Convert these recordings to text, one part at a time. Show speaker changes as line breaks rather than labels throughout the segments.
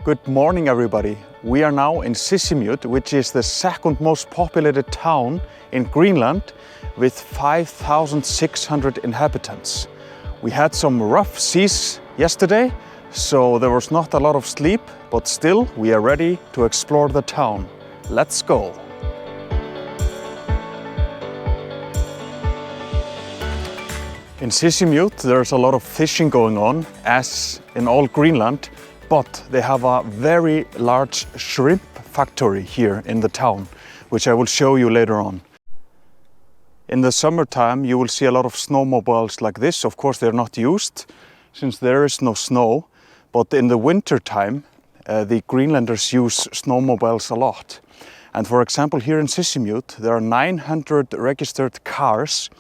Good morning, everybody. We are now in Sisimiut, which is the second most populated town in Greenland with 5,600 inhabitants. We had some rough seas yesterday, so there was not a lot of sleep, but still we are ready to explore the town. Let's go. In Sisimiut, there's a lot of fishing going on, as in all Greenland, but they have a very large shrimp factory here in the town, which I will show you later on. In the summertime, you will see a lot of snowmobiles like this. Of course, they're not used since there is no snow, but in the winter time, the Greenlanders use snowmobiles a lot. And for example, here in Sisimiut, there are 900 registered cars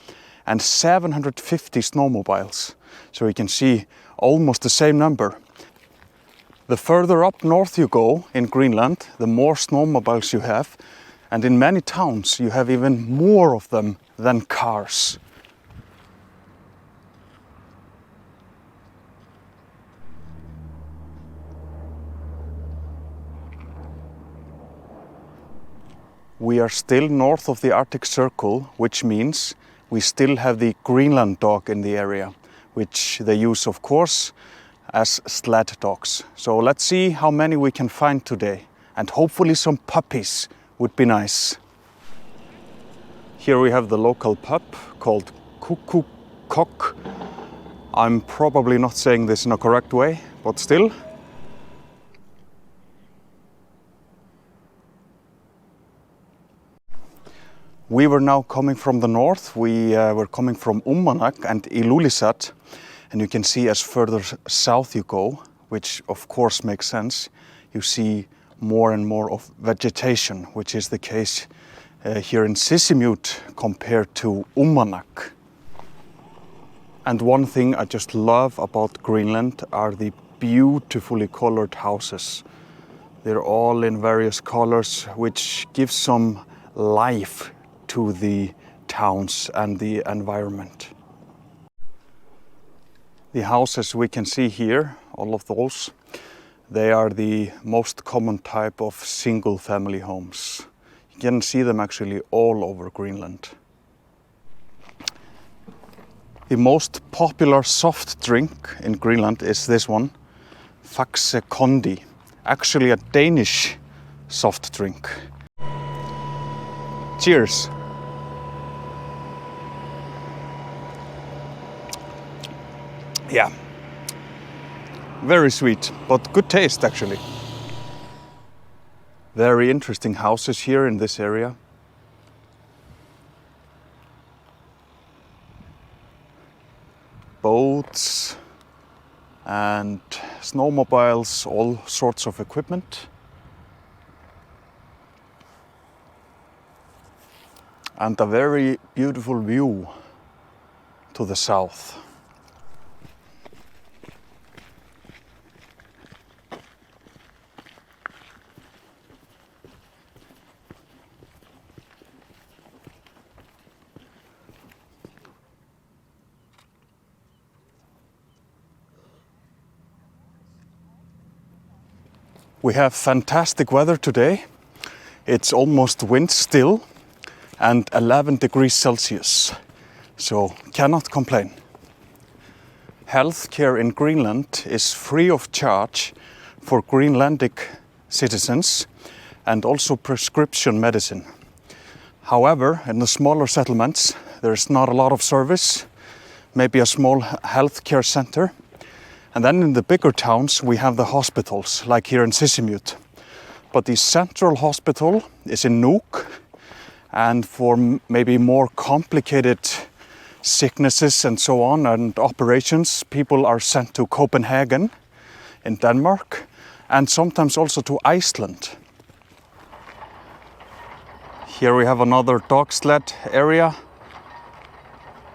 and 750 snowmobiles. So you can see almost the same number. The further up north you go in Greenland, the more snowmobiles you have. And in many towns, you have even more of them than cars. We are still north of the Arctic Circle, which means we still have the Greenland dog in the area, which they use, of course, as sled dogs. So let's see how many we can find today, and hopefully some puppies would be nice. Here we have the local pub called Cuckoo Cock. I'm probably not saying this in a correct way, but still. We were now coming from the north. We were coming from Uummannaq and Ilulissat. And you can see as further south you go, which of course makes sense, you see more and more of vegetation, which is the case here in Sisimiut compared to Uummannaq. And one thing I just love about Greenland are the beautifully colored houses. They're all in various colors, which gives some life to the towns and the environment. The houses we can see here, all of those, they are the most common type of single family homes. You can see them actually all over Greenland. The most popular soft drink in Greenland is this one, Faxe, actually a Danish soft drink. Cheers! Yeah, very sweet, but good taste actually. Very interesting houses here in this area. Boats and snowmobiles, all sorts of equipment. And a very beautiful view to the south. We have fantastic weather today. It's almost wind still and 11 degrees Celsius, so cannot complain. Healthcare in Greenland is free of charge for Greenlandic citizens and also prescription medicine. However, in the smaller settlements, there's not a lot of service, maybe a small healthcare center. And then in the bigger towns, we have the hospitals, like here in Sisimiut. But the central hospital is in Nuuk, and for maybe more complicated sicknesses and so on, and operations, people are sent to Copenhagen in Denmark, and sometimes also to Iceland. Here we have another dog sled area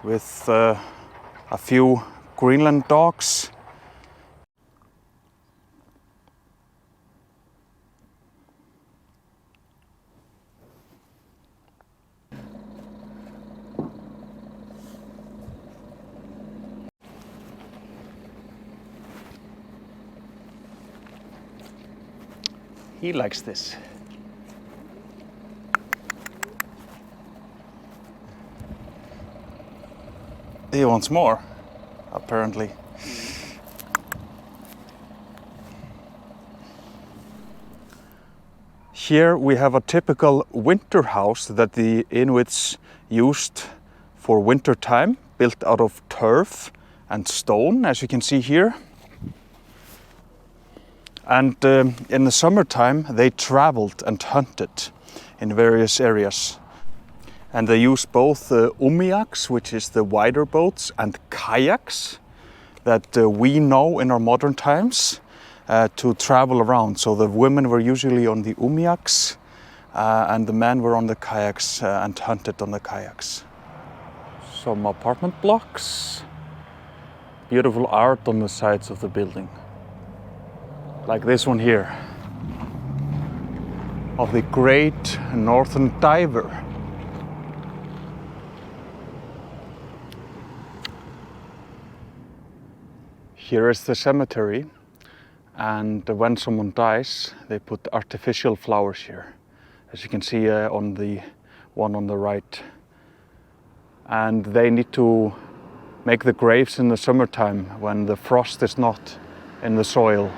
with a few Greenland dogs. He likes this. He wants more, apparently. Here we have a typical winter house that the Inuits used for winter time, built out of turf and stone, as you can see here. And in the summertime they traveled and hunted in various areas. And they used both umiaks, which is the wider boats, and kayaks that we know in our modern times to travel around. So the women were usually on the umiaks and the men were on the kayaks and hunted on the kayaks. Some apartment blocks. Beautiful art on the sides of the building. Like this one here, of the great northern diver. Here is the cemetery, and when someone dies, they put artificial flowers here, as you can see on the one on the right. And they need to make the graves in the summertime when the frost is not in the soil.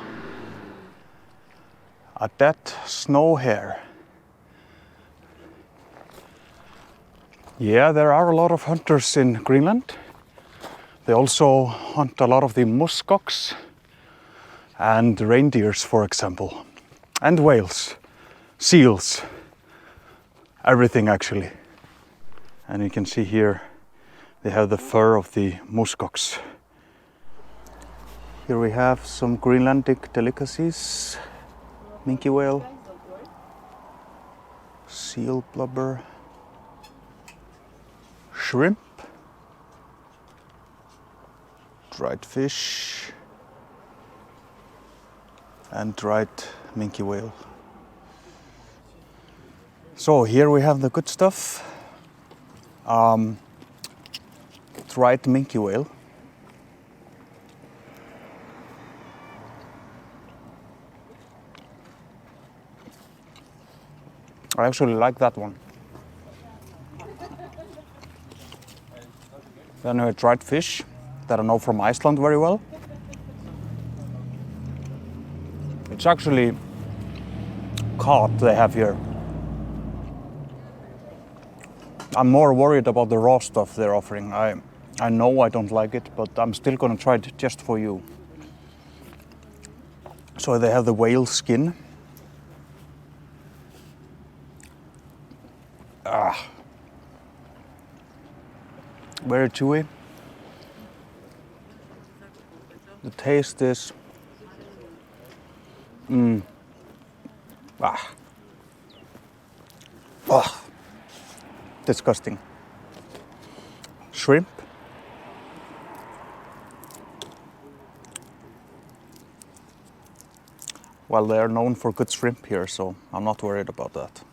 A dead snow hare. Yeah, there are a lot of hunters in Greenland. They also hunt a lot of the muskox and reindeers, for example, and whales, seals, everything actually. And you can see here they have the fur of the muskox. Here we have some Greenlandic delicacies. Minke whale, seal blubber, shrimp, dried fish, and dried minke whale. So here we have the good stuff. Dried minke whale. I actually like that one. Then we have dried fish that I know from Iceland very well. It's actually cod they have here. I'm more worried about the raw stuff they're offering. I know I don't like it, but I'm still gonna try it just for you. So they have the whale skin. Very chewy. The taste is disgusting. Shrimp. Well, they are known for good shrimp here, so I'm not worried about that.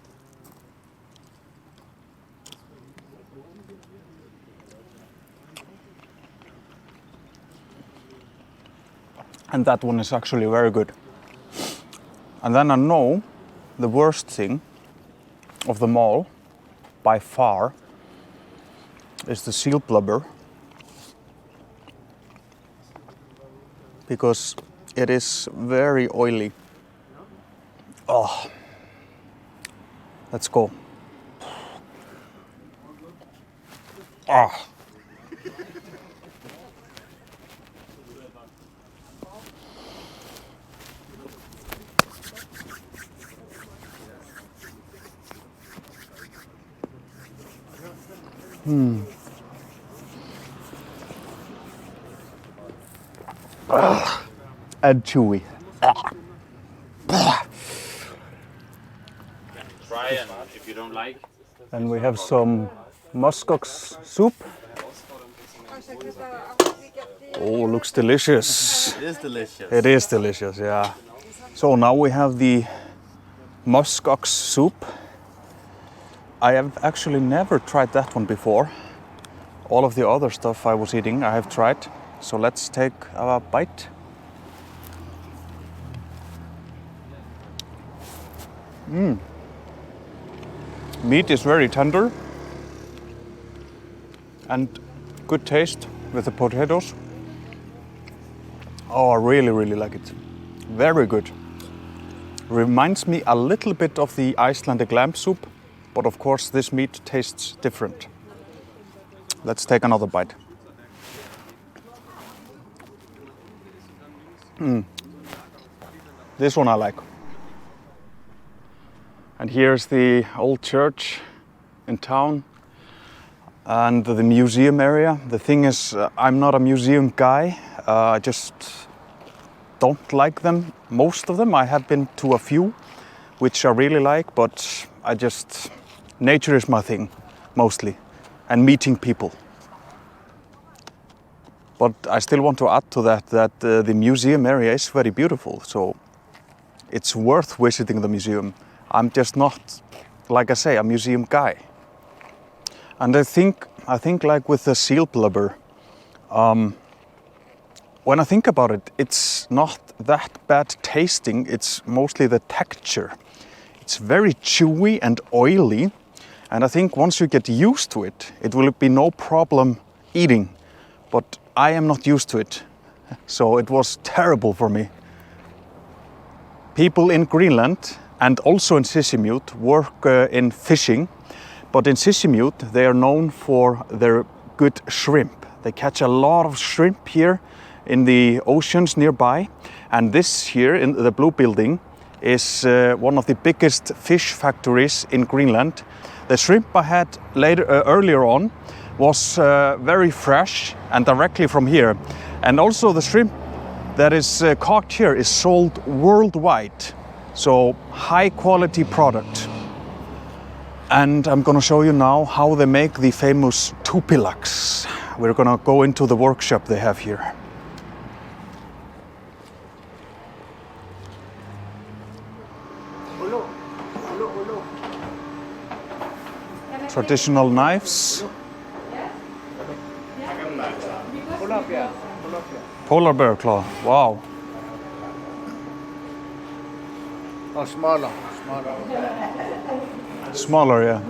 And that one is actually very good. And then I know the worst thing of them all, by far, is the seal blubber. Because it is very oily. Oh, let's go. Ah. And chewy.
Try and if you don't like.
And we have some muskox soup. Oh, looks delicious.
It is delicious.
It is delicious, yeah. So now we have the muskox soup. I have actually never tried that one before. All of the other stuff I was eating I have tried. So let's take a bite. Meat is very tender and good taste with the potatoes. Oh, I really, really like it. Very good. Reminds me a little bit of the Icelandic lamb soup, but of course this meat tastes different. Let's take another bite. This one I like. And here's the old church in town and the museum area. The thing is, I'm not a museum guy. I just don't like them, most of them. I have been to a few, which I really like, but nature is my thing, mostly, and meeting people. But I still want to add to that the museum area is very beautiful, so it's worth visiting the museum. I'm just not, like I say, a museum guy. And I think like with the seal blubber, when I think about it, it's not that bad tasting, it's mostly the texture. It's very chewy and oily, and I think once you get used to it, it will be no problem eating. But I am not used to it, so it was terrible for me. People in Greenland and also in Sisimiut work in fishing, but in Sisimiut they are known for their good shrimp. They catch a lot of shrimp here in the oceans nearby, and this here in the blue building is one of the biggest fish factories in Greenland. The shrimp I had earlier on was very fresh and directly from here, and also the shrimp that is caught here is sold worldwide, so high quality product. And I'm gonna show you now how they make the famous tupilaks. We're gonna go into the workshop they have here. Traditional knives. Polar bear claw, wow.
Oh, smaller.
Smaller, yeah.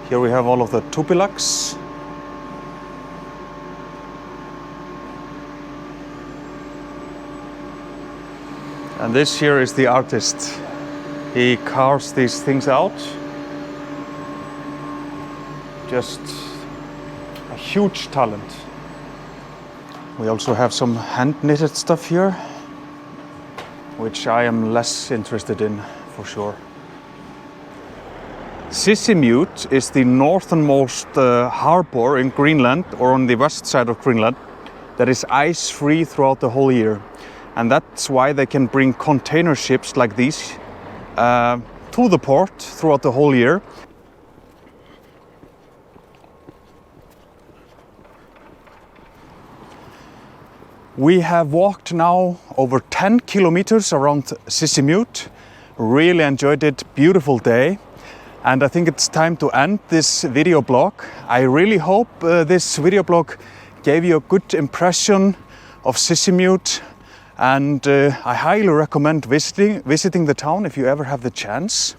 Here we have all of the tupilaks. And this here is the artist. He carves these things out. Just a huge talent. We also have some hand-knitted stuff here, which I am less interested in, for sure. Sisimiut is the northernmost harbor in Greenland, or on the west side of Greenland, that is ice-free throughout the whole year. And that's why they can bring container ships like these to the port throughout the whole year. We have walked now over 10 kilometers around Sisimiut. Really enjoyed it, beautiful day. And I think it's time to end this video blog. I really hope this video blog gave you a good impression of Sisimiut. And I highly recommend visiting the town if you ever have the chance.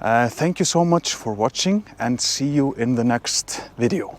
Thank you so much for watching, and see you in the next video.